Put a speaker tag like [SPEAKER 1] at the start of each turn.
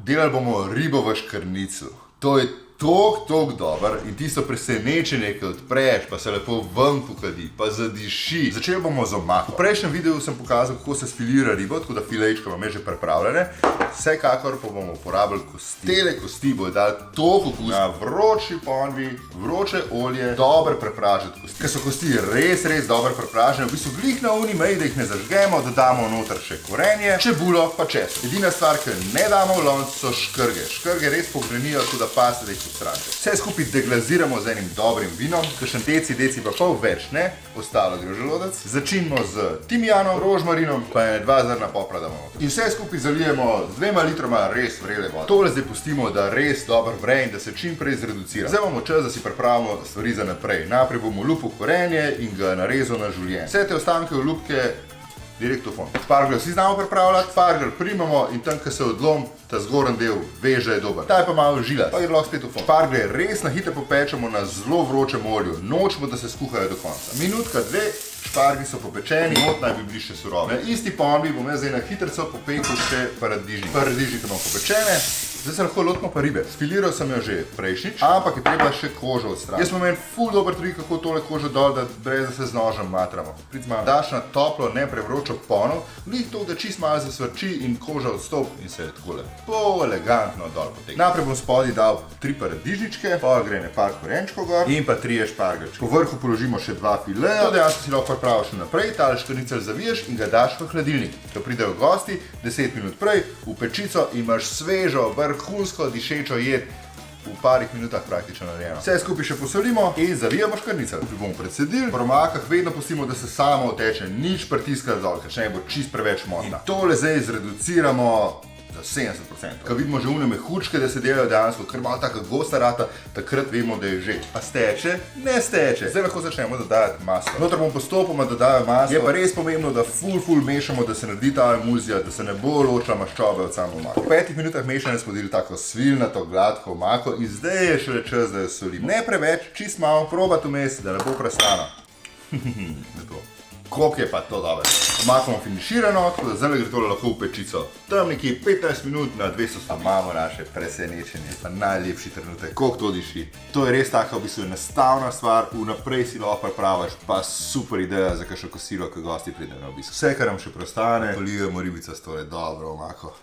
[SPEAKER 1] Delali bomo ribo v škrnicu. To je toliko dober in tisto presenečenje, ki odpreš, pa se lepo ven pokadi, pa zadiši. Začeli bomo z omako. V prejšnjem videu sem pokazal, kako se sfilira ribo, tako da filejčka vam je že pripravljene. Vsekakor pa bomo uporabili kosti. Tele kosti bojo dali toliko okus. Na vroči ponvi, vroče olje, dobro prepražiti kosti. Ker so kosti res dobro prepražene, v bistvu glih na uni meji, da jih ne zažgemo, dodamo noter še korenje, čebulo pa česen. Edina stvar, ki ne damo v lonec, so škrge. Škrge res pogrenijo, tako da paste, da jih odstranite. Vse skupaj deglaziramo z enim dobrim vinom, kakšen deci pa pol več, ne? Ostalo gre v želodec. Začinimo z timijanom, rožmarinom, pa 2 zrna popra damo. In vse skupaj zalijemo z 2 litroma res vrele vode. Tole zdaj pustimo, da res dobro vre in da se čim prej zreducira. Zdaj imamo čas, da si pripravimo stvari za naprej. Najprej bomo lupil korenje in ga narezal na žulijen. Vse te ostanke olupke direkt v fond. Špargljo vsi znamo pripravljati, špargljo primamo in tam, ko se odlom, ta zgoren del veže je dober. Ta je pa malo žila, pa je lahko spet v fond. Šparglje res na hitro popečemo na zelo vročem olju. Nočemo, da se skuhajo do konca. Minutka, 2, šparglji so popečeni, not naj bi bili še surovi. Na isti ponvi bom jaz zdaj na hitrco popekel še paradižnik. Paradižnik imamo popečene. Zdaj se lahko lotimo pa ribe. Sfiliral sem jo že prejšnjič, ampak je treba še kožo odstraniti. Jaz smo imeli ful dober trik, kako tole kožo dol, da brez da se z nožem matramo. Daš na toplo, ne prevročo ponov, glih to, da čist malo zasvrči in koža odstop in se je takole po elegantno dol potegne. Najprej bom spodaj dal 3 paradižničke, pa gre par korenčkov gor in pa 3 špargelčke. Po vrhu položimo še 2 fileja, to dejansko si lahko pripraviš naprej, tale škrnicelj zaviješ in ga daš v hladilnik. Ko pridejo gosti, 10 minut prej, v pečico imaš svežo, vrhunsko dišečo jed, v parih minutah praktično narejeno. Vse skupaj še posolimo in zavijamo škrnicelj. Ko bomo predsedili, v omakah vedno pustimo, da se samo oteče, nič pritiska dol, ker še ne bo čist preveč motna. In tole zdaj zreduciramo za 70%. Ko vidimo že une mehučke, da se delajo dejansko, ker malo taka gosta rata, takrat vemo, da je že. A steče? Ne steče. Zdaj lahko začnemo dodajati maslo. Noter bomo postopoma dodajali maslo. Je pa res pomembno, da ful mešamo, da se naredi ta emulzija, da se ne bo ločila maščobe od samo omake. Po 5 minutah mešanja smo dobili tako svilnato, gladko omako in zdaj je šele čas, da jo solimo. Ne preveč, čist malo, probati vmes, da ne bo prestano. Lepo. Koliko je pa to dobro. Omako imamo finiširano, tako da zdaj gre tole lahko v pečico. Tam nekje 15 minut na 200 stopinj. Imamo naše presenečenje, pa najlepši trenutek. Koliko to diši. To je res taka v bistvu enostavna stvar, vnaprej si lahko pripraviš, pa super ideja za kakšno kosilo, ko gosti pridejo na obisk. Vse, kar nam še preostane, polijemo ribico s tole dobro omako.